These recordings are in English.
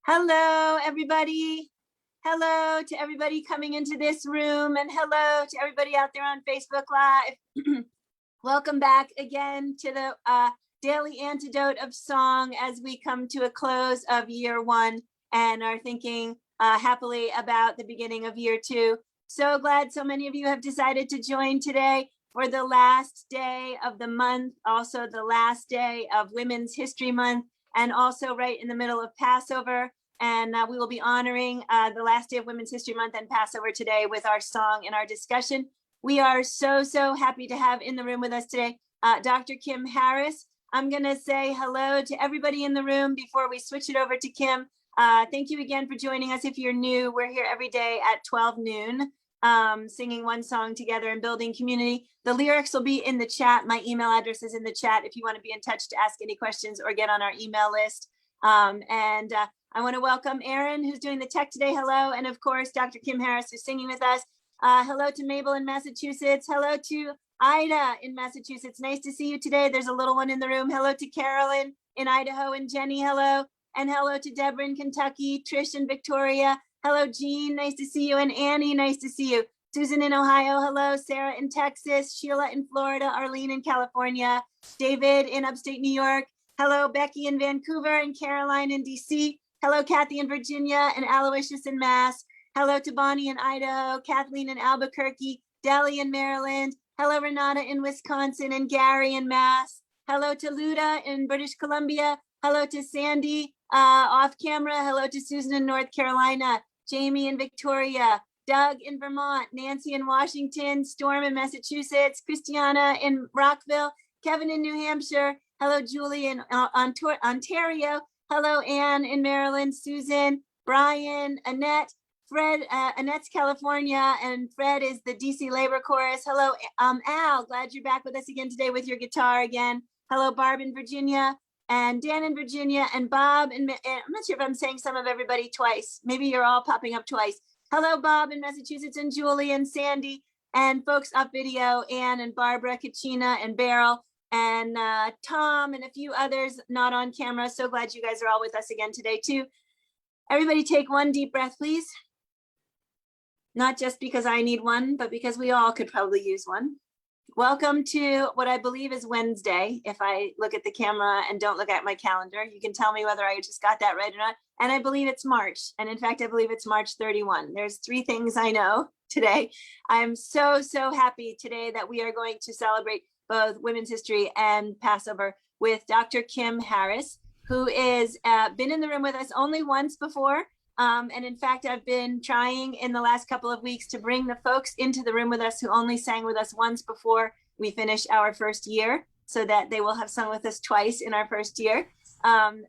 Hello, everybody. Hello to everybody coming into this room, and hello to everybody out there on Facebook Live. Welcome back again to the daily antidote of song as we come to a close of year one and are thinking happily about the beginning of year two. So glad so many of you have decided to join today for the last day of the month, also the last day of Women's History Month, and also right in the middle of Passover. And we will be honoring the last day of Women's History Month and Passover today with our song and our discussion. We are so happy to have in the room with us today Dr. Kim Harris. I'm going to say hello to everybody in the room before we switch it over to Kim. Thank you again for joining us. If you're new, we're here every day at 12 noon, singing one song together and building community. The lyrics will be in the chat. My email address is in the chat if you want to be in touch to ask any questions or get on our email list. I want to welcome Erin, who's doing the tech today. Hello. And of course, Dr. Kim Harris, who's singing with us. Hello to Mabel in Massachusetts. Hello to Ida in Massachusetts. Nice to see you today. There's a little one in the room. Hello to Carolyn in Idaho, and Jenny, hello. And hello to Deborah in Kentucky, Trish and Victoria. Hello, Jean, nice to see you. And Annie, nice to see you. Susan in Ohio, hello. Sarah in Texas, Sheila in Florida, Arlene in California, David in upstate New York. Hello, Becky in Vancouver, and Caroline in DC. Hello, Kathy in Virginia, and Aloysius in Mass. Hello to Bonnie in Idaho, Kathleen in Albuquerque, Deli in Maryland. Hello, Renata in Wisconsin, and Gary in Mass. Hello to Luda in British Columbia. Hello to Sandy off camera. Hello to Susan in North Carolina, Jamie in Victoria, Doug in Vermont, Nancy in Washington, Storm in Massachusetts, Christiana in Rockville, Kevin in New Hampshire. Hello, Julie in Ontario. Hello, Anne in Maryland, Susan, Brian, Annette, Fred, Annette's California, and Fred is the DC Labor Chorus. Hello, Al, glad you're back with us again today with your guitar again. Hello, Barb in Virginia, and Dan in Virginia, and Bob, and I'm not sure if I'm saying some of everybody twice. Maybe you're all popping up twice. Hello, Bob in Massachusetts, and Julie, and Sandy, and folks up video, Anne, and Barbara, Kachina, and Beryl, and Tom, and a few others not on camera. So glad you guys are all with us again today too. Everybody take one deep breath, please. Not just because I need one, but because we all could probably use one. Welcome to what I believe is Wednesday. If I look at the camera and don't look at my calendar, you can tell me whether I just got that right or not. And I believe it's March. And in fact, I believe it's March 31. There's 3 things I know today. I'm so happy today that we are going to celebrate both Women's History and Passover with Dr. Kim Harris, who is been in the room with us only once before. And in fact, I've been trying in the last couple of weeks to bring the folks into the room with us who only sang with us once before we finish our first year, so that they will have sung with us twice in our first year.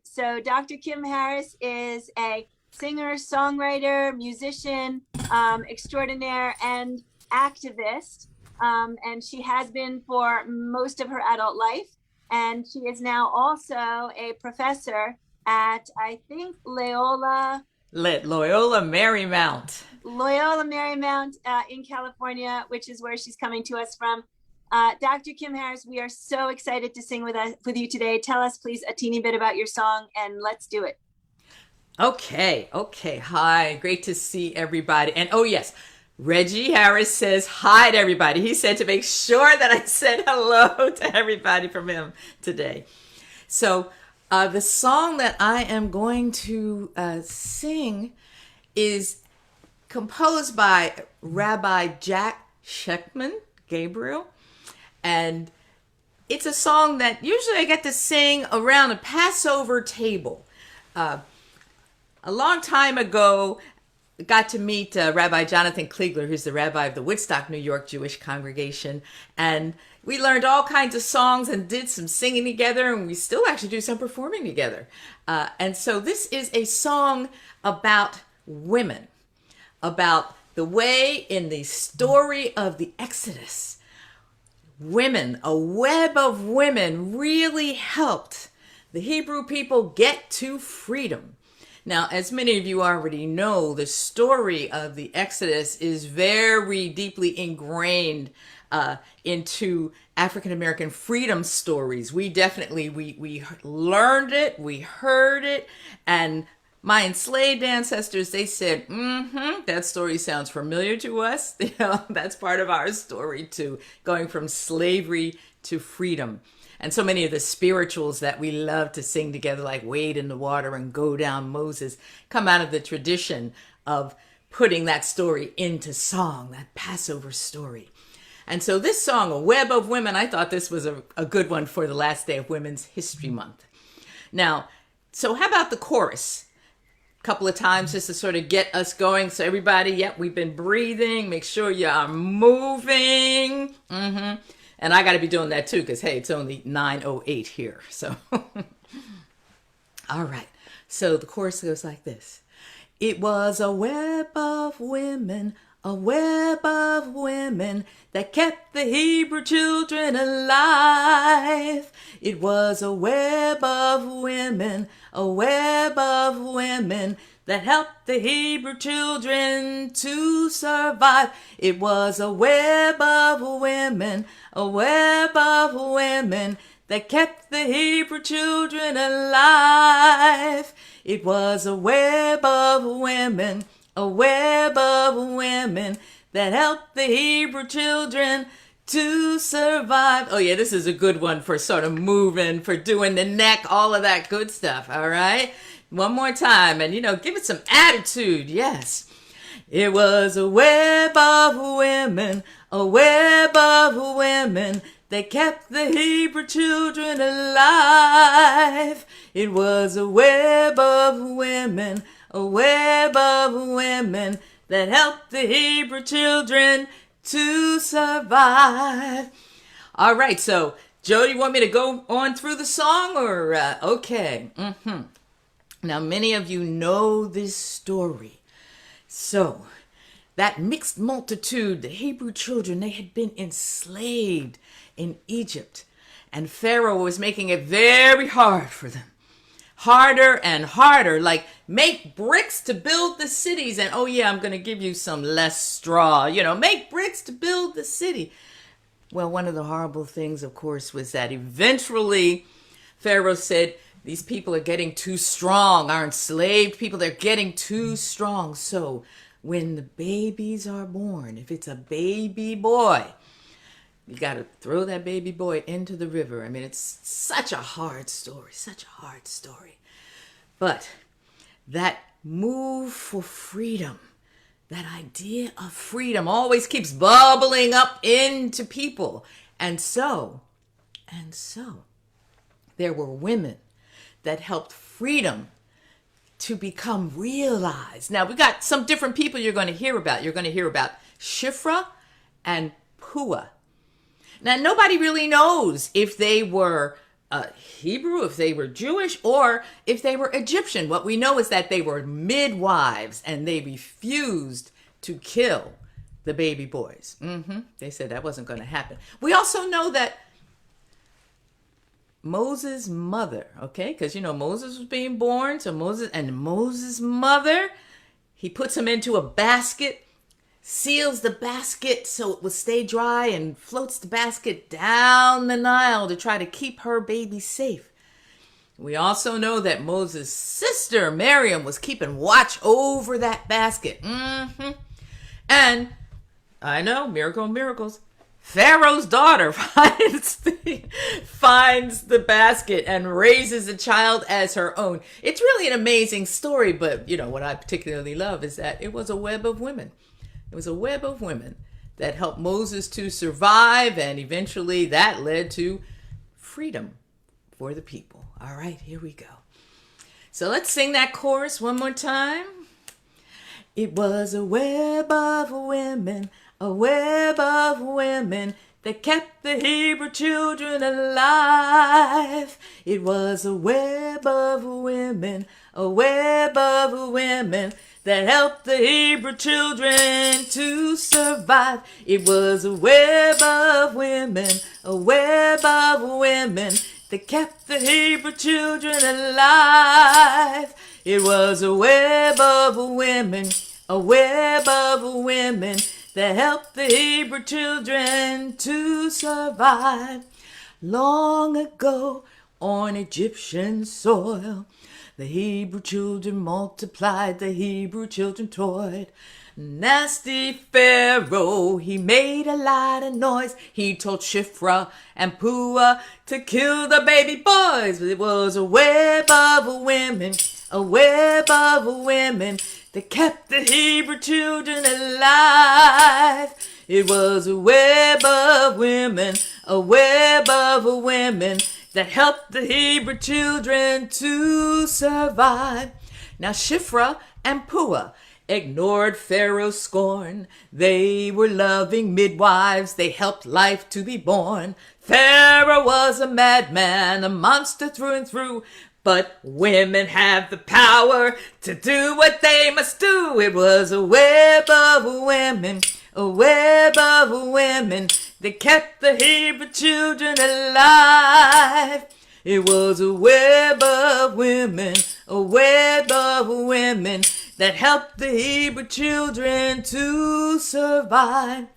So Dr. Kim Harris is a singer, songwriter, musician, extraordinaire, and activist. And she has been for most of her adult life. And she is now also a professor at, I think, Loyola Marymount. Loyola Marymount in California, which is where she's coming to us from. Dr. Kim Harris, we are so excited to sing with you today. Tell us, please, a teeny bit about your song, and let's do it. Okay. Hi, great to see everybody. And oh yes, Reggie Harris says hi to everybody. He said to make sure that I said hello to everybody from him today. So the song that I am going to sing is composed by Rabbi Jack Sheckman Gabriel. And it's a song that usually I get to sing around a Passover table. A long time ago, I got to meet Rabbi Jonathan Kliegler, who's the rabbi of the Woodstock, New York Jewish congregation. And we learned all kinds of songs and did some singing together, and we still actually do some performing together. And so this is a song about women, about the way in the story of the Exodus, women, a web of women really helped the Hebrew people get to freedom. Now, as many of you already know, the story of the Exodus is very deeply ingrained into African American freedom stories. We definitely, we learned it, we heard it, and My enslaved ancestors, they said, that story sounds familiar to us. That's part of our story too, going from slavery to freedom. And so many of the spirituals that we love to sing together, like Wade in the Water and Go Down Moses, come out of the tradition of putting that story into song, that Passover story. And so this song, A Web of Women, I thought this was a good one for the last day of Women's History Month. Now, so how about the chorus? Couple of times just to sort of get us going. So everybody, yep, we've been breathing. Make sure you are moving. And I got to be doing that too because, hey, it's only 9:08 here. So, all right. So the chorus goes like this. It was a web of women, a web of women that kept the Hebrew children alive. It was a web of women, a web of women that helped the Hebrew children to survive. It was a web of women, a web of women that kept the Hebrew children alive. It was a web of women, a web of women that helped the Hebrew children to survive. Oh yeah, this is a good one for sort of moving, for doing the neck, all of that good stuff, all right? One more time, and give it some attitude, yes. It was a web of women, a web of women that kept the Hebrew children alive. It was a web of women, a web of women that helped the Hebrew children to survive. All right, so Joe, you want me to go on through the song or okay? Now, many of you know this story. So, that mixed multitude, the Hebrew children, they had been enslaved in Egypt, and Pharaoh was making it very hard for them. Harder and harder, like make bricks to build the cities. And oh yeah, I'm going to give you some less straw, make bricks to build the city. Well, one of the horrible things, of course, was that eventually Pharaoh said, these people are getting too strong. Our enslaved people, they're getting too strong. So when the babies are born, if it's a baby boy, you got to throw that baby boy into the river. I mean, it's such a hard story, such a hard story. But that move for freedom, that idea of freedom always keeps bubbling up into people. And so, there were women that helped freedom to become realized. Now, we got some different people you're going to hear about. You're going to hear about Shifra and Pua. Now, nobody really knows if they were Hebrew, if they were Jewish, or if they were Egyptian. What we know is that they were midwives and they refused to kill the baby boys. They said that wasn't going to happen. We also know that Moses' mother, okay, because Moses was being born, so Moses' mother, he puts him into a basket, seals the basket so it will stay dry, and floats the basket down the Nile to try to keep her baby safe. We also know that Moses' sister, Miriam, was keeping watch over that basket. And I know, miracle of miracles, Pharaoh's daughter finds the basket and raises the child as her own. It's really an amazing story, but what I particularly love is that it was a web of women. It was a web of women that helped Moses to survive, and eventually that led to freedom for the people. All right, here we go. So let's sing that chorus one more time. It was a web of women, a web of women that kept the Hebrew children alive. It was a web of women, a web of women that helped the Hebrew children to survive. It was a web of women, a web of women that kept the Hebrew children alive. It was a web of women, a web of women that helped the Hebrew children to survive. Long ago on Egyptian soil, The Hebrew children multiplied, the Hebrew children toyed. Nasty Pharaoh, he made a lot of noise. He told Shifra and Puah to kill the baby boys. But it was a web of women, a web of women that kept the Hebrew children alive. It was a web of women, a web of women that helped the Hebrew children to survive. Now Shifra and Puah ignored Pharaoh's scorn. They were loving midwives. They helped life to be born. Pharaoh was a madman, a monster through and through. But women have the power to do what they must do. It was a web of women, a web of women that kept the Hebrew children alive. It was a web of women, a web of women that helped the Hebrew children to survive.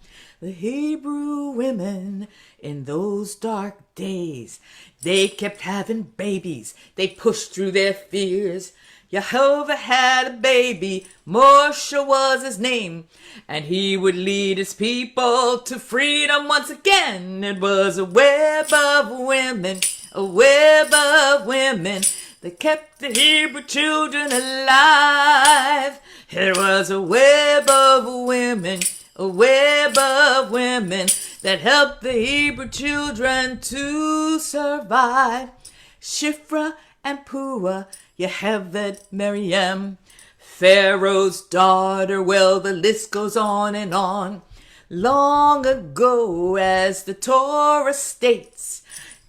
The Hebrew women in those dark days, they kept having babies. They pushed through their fears. Jehovah had a baby, Moshe was his name, and he would lead his people to freedom once again. It was a web of women, a web of women that kept the Hebrew children alive. It was a web of women, a web of women that helped the Hebrew children to survive. Shifra and Puah, Yehovah, Miriam, Pharaoh's daughter, well, the list goes on and on. Long ago, as the Torah states,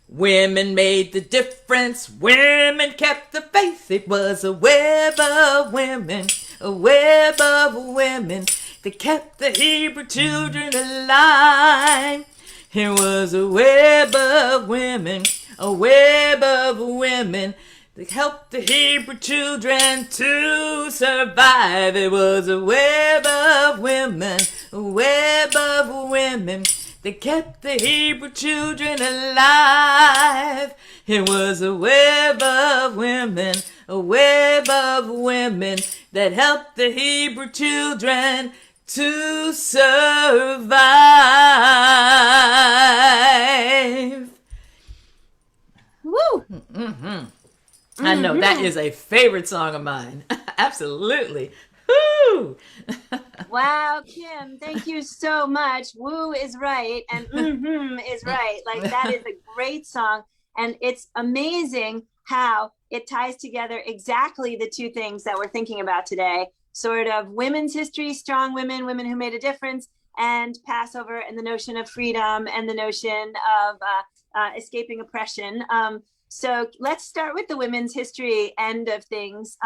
women made the difference, women kept the faith. It was a web of women, a web of women that kept the Hebrew children alive. It was a web of women, a web of women that helped the Hebrew children to survive. It was a web of women, a web of women that kept the Hebrew children alive. It was a web of women, a web of women that helped the Hebrew children to survive. Woo! Mm-hmm. I know that is a favorite song of mine. Absolutely. Woo! Wow, Kim, thank you so much. Woo is right and is right. Like, that is a great song. And it's amazing how it ties together exactly the two things that we're thinking about today. Sort of women's history, strong women, women who made a difference, and Passover, and the notion of freedom and the notion of escaping oppression. So let's start with the women's history end of things.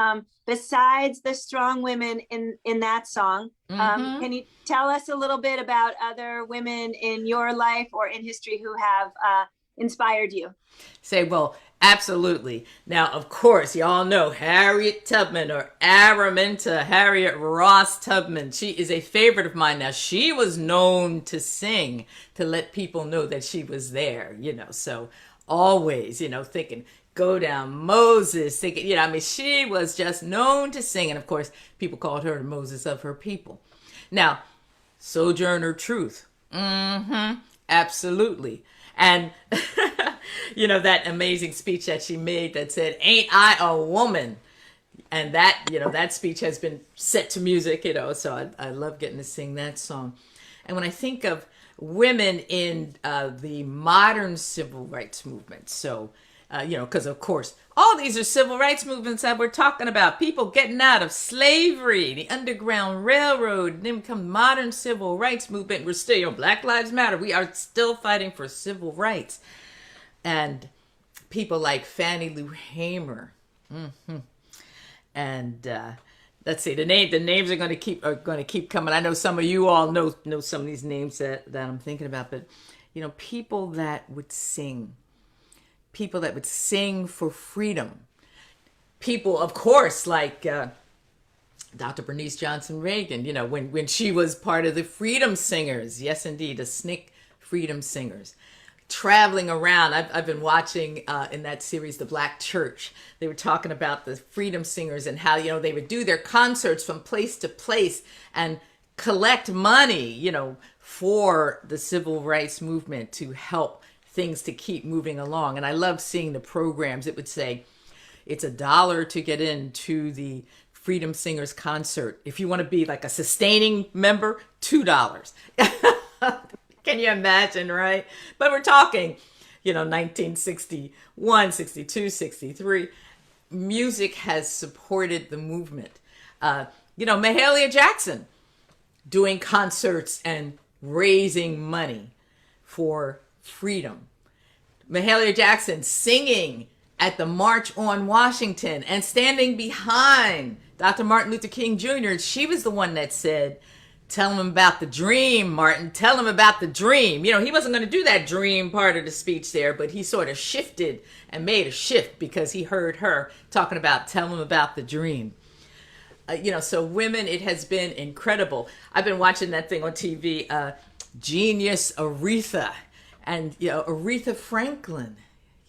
Besides the strong women in that song, can you tell us a little bit about other women in your life or in history who have inspired you? Well, absolutely. Now, of course, y'all know Harriet Tubman, or Araminta Harriet Ross Tubman. She is a favorite of mine. Now, she was known to sing to let people know that she was there, so always, thinking, go down Moses, thinking, I mean, she was just known to sing. And of course, people called her the Moses of her people. Now, Sojourner Truth. Absolutely. And, that amazing speech that she made that said, "Ain't I a woman?" And that, that speech has been set to music, so I love getting to sing that song. And when I think of women in the modern civil rights movement, so, because of course, all these are civil rights movements that we're talking about. People getting out of slavery, the Underground Railroad, then become modern civil rights movement. We're still, Black Lives Matter. We are still fighting for civil rights. And people like Fannie Lou Hamer. And let's see, the names are going to keep coming. I know some of you all know some of these names that I'm thinking about, but people that would sing for freedom. People, of course, like Dr. Bernice Johnson Reagan, when she was part of the Freedom Singers. Yes, indeed, the SNCC Freedom Singers. traveling around. I've been watching in that series, The Black Church. They were talking about the Freedom Singers and how, they would do their concerts from place to place and collect money, for the civil rights movement to help things to keep moving along. And I love seeing the programs. It would say it's $1 to get into the Freedom Singers concert. If you want to be like a sustaining member, $2. Can you imagine, right? But we're talking, 1961, 62, 63. Music has supported the movement. Mahalia Jackson doing concerts and raising money for freedom. Mahalia Jackson singing at the March on Washington and standing behind Dr. Martin Luther King Jr. She was the one that said, "Tell him about the dream, Martin. Tell him about the dream." He wasn't going to do that dream part of the speech there, but he sort of shifted and made a shift because he heard her talking about tell him about the dream. So women, it has been incredible. I've been watching that thing on TV, Genius Aretha, and Aretha Franklin,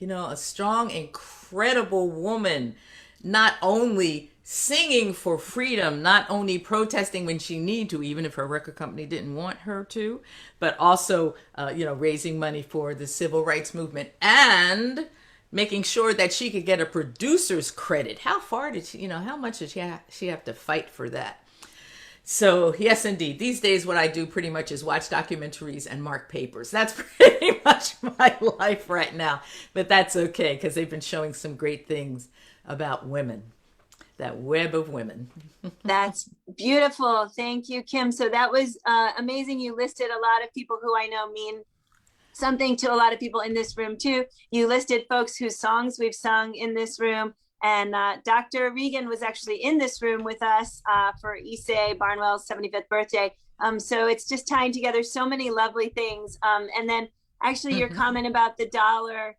a strong, incredible woman, not only singing for freedom, not only protesting when she needed to, even if her record company didn't want her to, but also, raising money for the civil rights movement and making sure that she could get a producer's credit. How far did she, how much did she have to fight for that? So yes, indeed. These days, what I do pretty much is watch documentaries and mark papers. That's pretty much my life right now. But that's okay, because they've been showing some great things about women. That web of women. That's beautiful. Thank you, Kim. So that was amazing. You listed a lot of people who I know mean something to a lot of people in this room too. You listed folks whose songs we've sung in this room. And Dr. Regan was actually in this room with us for Issei Barnwell's 75th birthday. So it's just tying together so many lovely things. And then actually your comment about the $1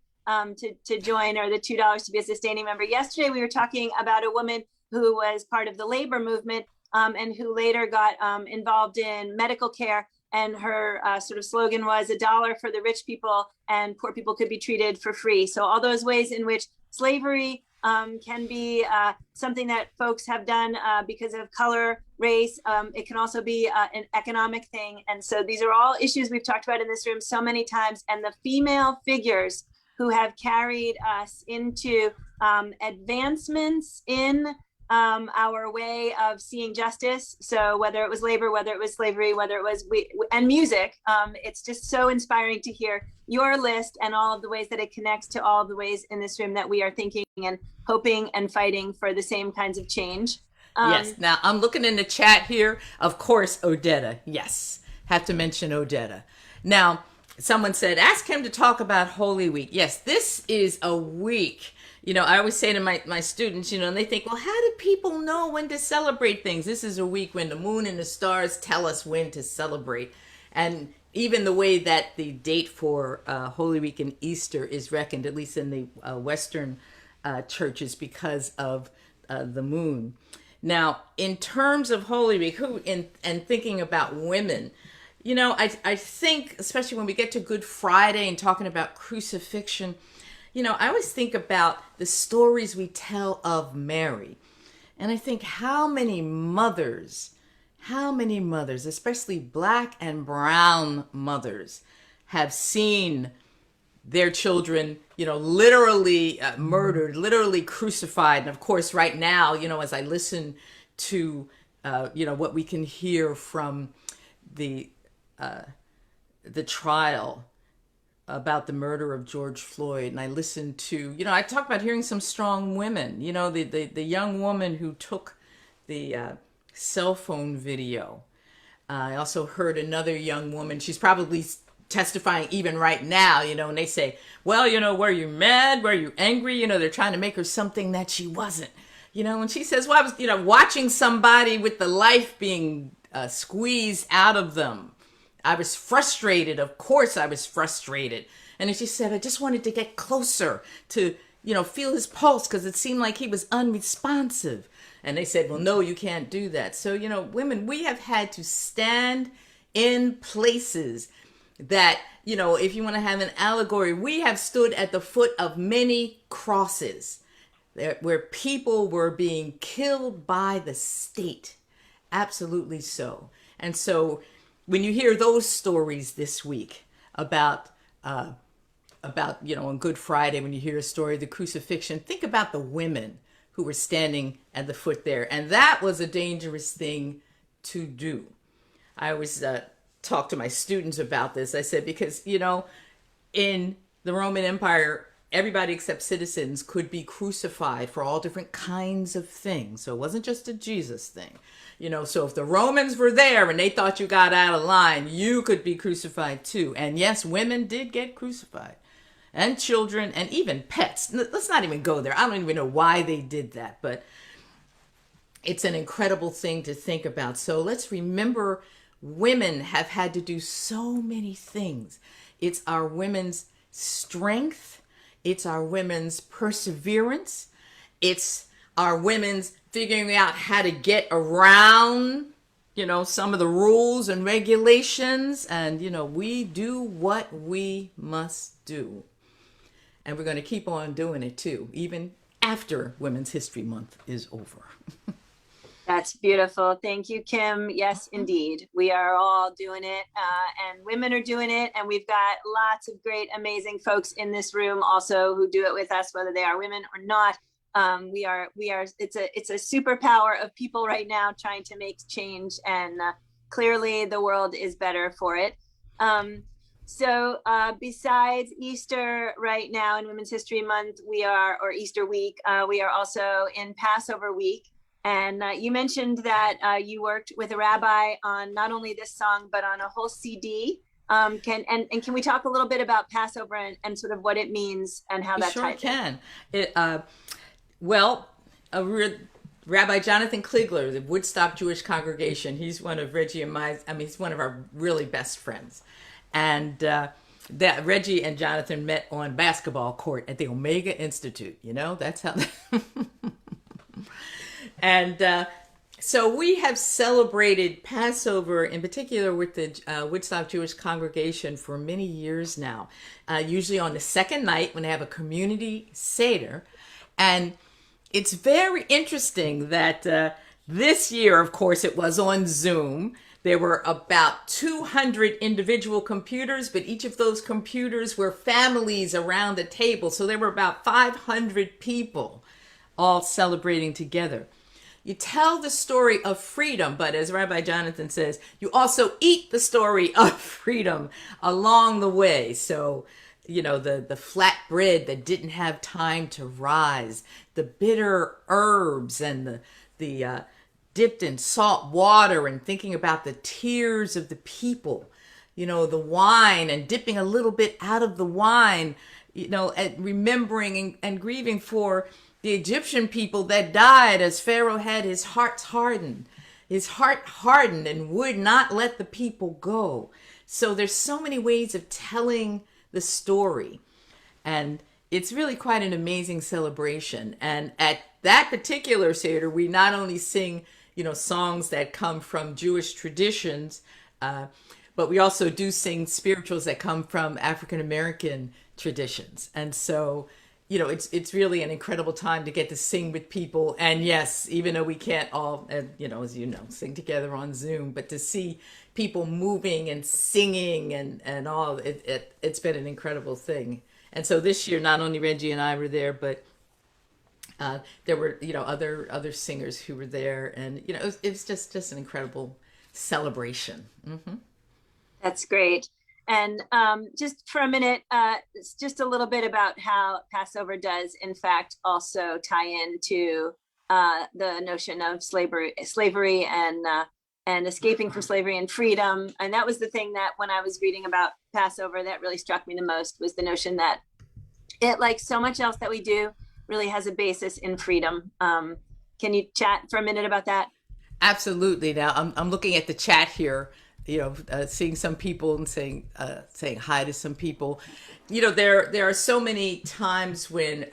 to join, or the $2 to be a sustaining member. Yesterday, we were talking about a woman who was part of the labor movement and who later got involved in medical care. And her sort of slogan was $1 for the rich people and poor people could be treated for free. So all those ways in which slavery can be something that folks have done because of color, race. It can also be an economic thing. And so these are all issues we've talked about in this room so many times. And the female figures who have carried us into advancements in our way of seeing justice. So whether it was labor, whether it was slavery, whether it was and music, it's just so inspiring to hear your list and all of the ways that it connects to all of the ways in this room that we are thinking and hoping and fighting for the same kinds of change. Yes. Now I'm looking in the chat here. Of course, Odetta. Yes. Have to mention Odetta. Now, someone said, ask him to talk about Holy Week. Yes, this is a week. I always say to my students, and they think, well, how do people know when to celebrate things? This is a week when the moon and the stars tell us when to celebrate. And even the way that the date for Holy Week and Easter is reckoned, at least in the Western churches, because of the moon. Now, in terms of Holy Week, and thinking about women, I think, especially when we get to Good Friday and talking about crucifixion, I always think about the stories we tell of Mary. And I think how many mothers, especially Black and brown mothers, have seen their children, literally murdered, literally crucified. And of course, right now, as I listen to, what we can hear from the trial about the murder of George Floyd, and I listened to, I talk about hearing some strong women, the young woman who took the cell phone video. I also heard another young woman, she's probably testifying even right now, and they say, well, were you mad? Were you angry? They're trying to make her something that she wasn't, and she says, well, I was, watching somebody with the life being squeezed out of them. I was frustrated. Of course I was frustrated. And as she said, I just wanted to get closer to, feel his pulse because it seemed like he was unresponsive. And they said, well, no, you can't do that. So, women, we have had to stand in places that, if you want to have an allegory, we have stood at the foot of many crosses there, where people were being killed by the state. Absolutely so. And so when you hear those stories this week about on Good Friday, when you hear a story of the crucifixion, think about the women who were standing at the foot there. And that was a dangerous thing to do. I always talk to my students about this. I said, because, in the Roman Empire, everybody except citizens could be crucified for all different kinds of things. So it wasn't just a Jesus thing. So if the Romans were there and they thought you got out of line, you could be crucified too. And yes, women did get crucified. And children, and even pets. Let's not even go there. I don't even know why they did that, but it's an incredible thing to think about. So let's remember, women have had to do so many things. It's our women's strength. It's our women's perseverance. It's our women's figuring out how to get around, some of the rules and regulations. And, we do what we must do. And we're going to keep on doing it too, even after Women's History Month is over. That's beautiful. Thank you, Kim. Yes, indeed. We are all doing it, and women are doing it. And we've got lots of great, amazing folks in this room also who do it with us, whether they are women or not. It's a superpower of people right now trying to make change. And clearly the world is better for it. So besides Easter right now in Women's History Month, or Easter week, we are also in Passover week. And you mentioned that you worked with a rabbi on not only this song, but on a whole CD. Can we talk a little bit about Passover and sort of what it means and how that ties in? Sure can. Rabbi Jonathan Kligler, the Woodstock Jewish congregation, he's one of Reggie and he's one of our really best friends. And that Reggie and Jonathan met on basketball court at the Omega Institute. That's how. And so we have celebrated Passover in particular with the Woodstock Jewish congregation for many years now. Usually on the second night when they have a community Seder. And it's very interesting that this year, of course, it was on Zoom. There were about 200 individual computers, but each of those computers were families around the table. So there were about 500 people all celebrating together. You tell the story of freedom, but as Rabbi Jonathan says, you also eat the story of freedom along the way. So, the flat bread that didn't have time to rise, the bitter herbs and the dipped in salt water, and thinking about the tears of the people, the wine and dipping a little bit out of the wine, and remembering and grieving for the Egyptian people that died as Pharaoh had his heart hardened and would not let the people go. So there's so many ways of telling the story. And it's really quite an amazing celebration. And at that particular Seder, we not only sing songs that come from Jewish traditions, but we also do sing spirituals that come from African American traditions. And so, it's really an incredible time to get to sing with people. And yes, even though we can't all, as sing together on Zoom, but to see people moving and singing and all, it's been an incredible thing. And so this year, not only Reggie and I were there, but there were, other singers who were there, and it was just an incredible celebration. Mm-hmm. That's great. And just for a minute, just a little bit about how Passover does, in fact, also tie into the notion of slavery and escaping from slavery and freedom. And that was the thing that when I was reading about Passover, that really struck me the most, was the notion that it, like so much else that we do, really has a basis in freedom. Can you chat for a minute about that? Absolutely. Now I'm looking at the chat here, seeing some people and saying hi to some people. There are so many times when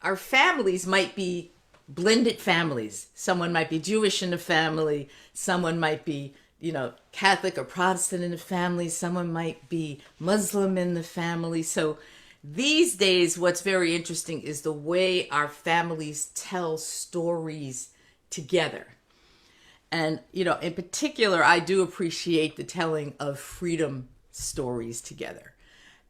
our families might be blended families. Someone might be Jewish in the family. Someone might be, Catholic or Protestant in the family. Someone might be Muslim in the family. So these days, what's very interesting is the way our families tell stories together. And, in particular, I do appreciate the telling of freedom stories together.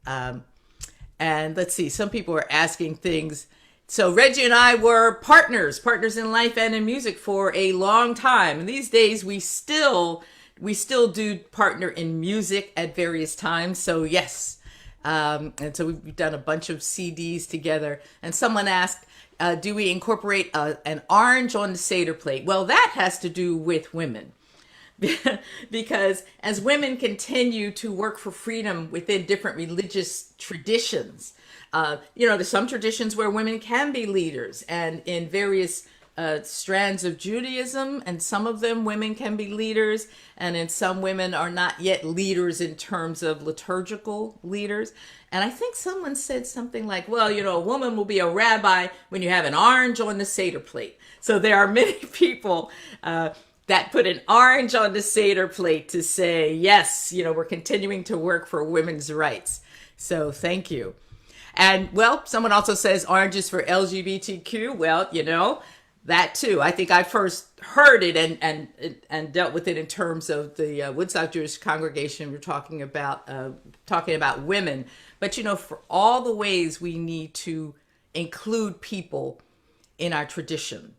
And let's see, some people are asking things. So Reggie and I were partners in life and in music for a long time. And these days we still do partner in music at various times. So yes. And so we've done a bunch of CDs together. And someone asked, do we incorporate an orange on the Seder plate? Well, that has to do with women. Because as women continue to work for freedom within different religious traditions, there's some traditions where women can be leaders, and in various strands of Judaism, and some of them women can be leaders, and in some women are not yet leaders in terms of liturgical leaders. And I think someone said something like, well, a woman will be a rabbi when you have an orange on the Seder plate. So there are many people that put an orange on the Seder plate to say, yes, we're continuing to work for women's rights. So thank you. And well, someone also says orange is for LGBTQ. Well, that too. I think I first heard it and dealt with it in terms of the Woodstock Jewish congregation. We're talking about women, but for all the ways we need to include people in our tradition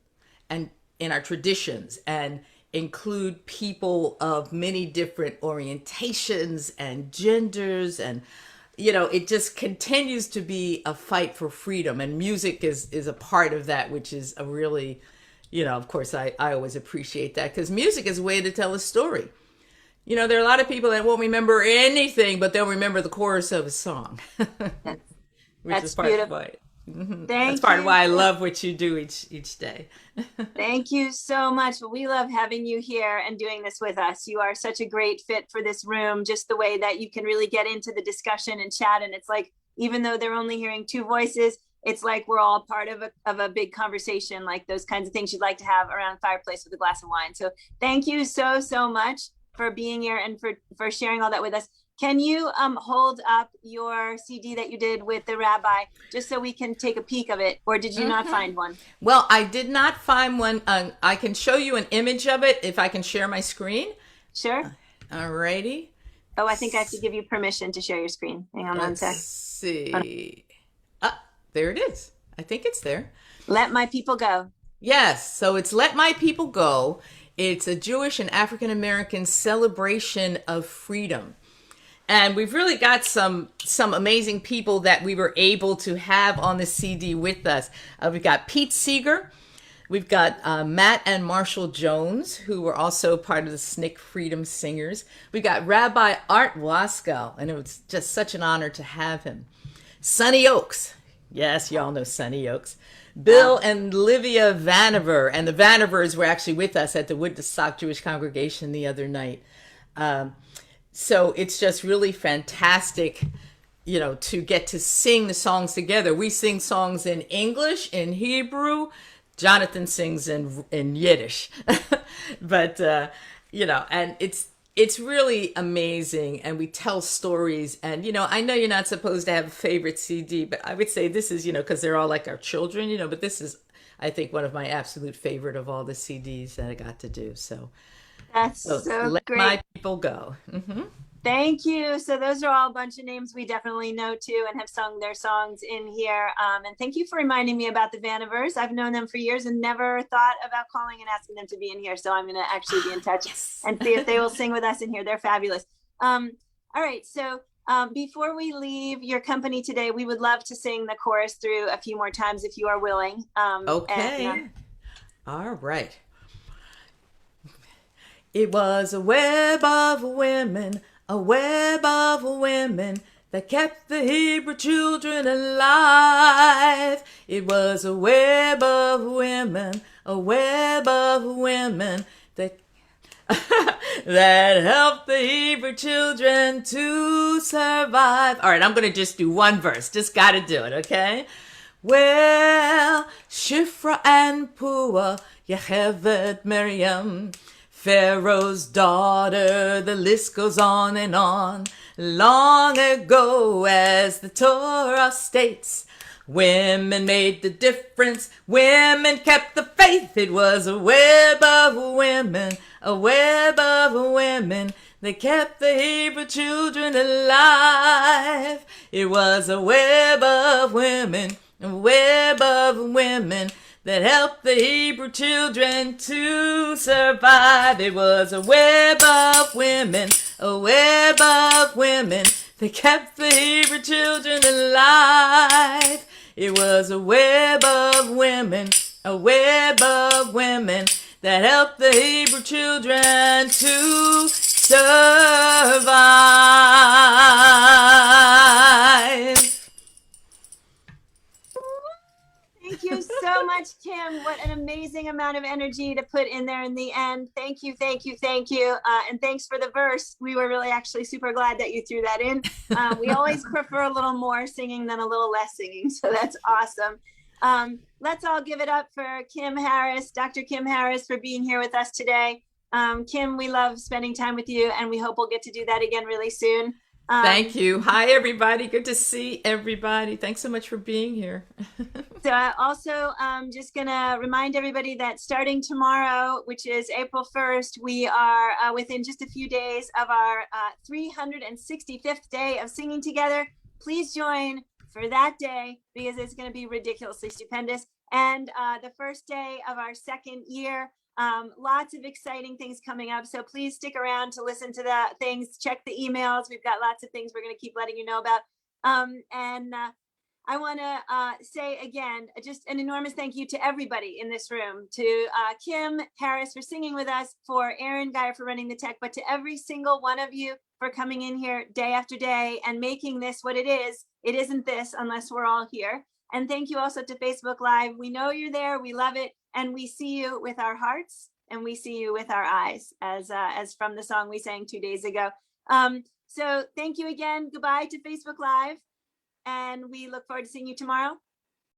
and in our traditions, and include people of many different orientations and genders, and it just continues to be a fight for freedom, and music is a part of that, which is a really, of course I always appreciate that, because music is a way to tell a story. There are a lot of people that won't remember anything, but they'll remember the chorus of a song. Which is part beautiful. Of why. Mm-hmm. That's part of why I love what you do each day. Thank you so much. We love having you here and doing this with us. You are such a great fit for this room, just the way that you can really get into the discussion and chat. And it's like, even though they're only hearing two voices, it's like we're all part of a big conversation, like those kinds of things you'd like to have around a fireplace with a glass of wine. So thank you so much for being here and for sharing all that with us. Can you hold up your CD that you did with the rabbi, just so we can take a peek of it, or did you not find one? Well, I did not find one. I can show you an image of it if I can share my screen. Sure. All righty. Oh, I think I have to give you permission to share your screen. Hang on one sec. Let's see. There it is. I think it's there. Let My People Go. Yes. So it's Let My People Go. It's a Jewish and African American celebration of freedom. And we've really got some amazing people that we were able to have on the CD with us. We've got Pete Seeger. We've got Matt and Marshall Jones, who were also part of the SNCC Freedom Singers. We've got Rabbi Art Waskow, and it was just such an honor to have him. Sonny Oaks. Yes, y'all know Sonny Oaks. Bill and Livia Vanover. And the Vanovers were actually with us at the Woodstock Jewish congregation the other night. So it's just really fantastic, to get to sing the songs together. We sing songs in English, in Hebrew. Jonathan sings in Yiddish. But, and it's really amazing. And we tell stories. And, I know you're not supposed to have a favorite CD, but I would say this is, because they're all like our children, but this is, I think, one of my absolute favorite of all the CDs that I got to do. So. That's so Let great. My People Go. Mm-hmm. Thank you. So those are all a bunch of names we definitely know too, and have sung their songs in here. And thank you for reminding me about the Vanovers. I've known them for years and never thought about calling and asking them to be in here. So I'm going to actually be in touch and see if they will sing with us in here. They're fabulous. All right. So before we leave your company today, we would love to sing the chorus through a few more times if you are willing. Okay. All right. It was a web of women, that kept the Hebrew children alive. It was a web of women, that that helped the Hebrew children to survive. All right, I'm going to just do one verse. Just got to do it, okay? Well, Shifra and Pua, Yechevet Miriam, Pharaoh's daughter, the list goes on and on. Long ago, as the Torah states, women made the difference. Women kept the faith. It was a web of women, a web of women. They kept the Hebrew children alive. It was a web of women, a web of women that helped the Hebrew children to survive. It was a web of women, a web of women that kept the Hebrew children alive. It was a web of women, a web of women that helped the Hebrew children to survive. Thank you so much, Kim. What an amazing amount of energy to put in there in the end. Thank you, thank you, thank you. And thanks for the verse. We were really actually super glad that you threw that in. We always prefer a little more singing than a little less singing. So that's awesome. Let's all give it up for Kim Harris, Dr. Kim Harris, for being here with us today. Kim, we love spending time with you, and we hope we'll get to do that again really soon. Thank you. Hi, everybody. Good to see everybody. Thanks so much for being here. So I also just going to remind everybody that starting tomorrow, which is April 1st, we are within just a few days of our 365th day of singing together. Please join for that day because it's going to be ridiculously stupendous. And the first day of our second year, lots of exciting things coming up. So please stick around to listen to the things, check the emails. We've got lots of things we're going to keep letting you know about. I want to say again, just an enormous thank you to everybody in this room, to Kim Harris for singing with us, for Aaron Geyer for running the tech, but to every single one of you for coming in here day after day and making this what it is. It isn't this unless we're all here. And thank you also to Facebook Live. We know you're there. We love it. And we see you with our hearts and we see you with our eyes, as from the song we sang 2 days ago. So thank you again. Goodbye to Facebook Live. And we look forward to seeing you tomorrow.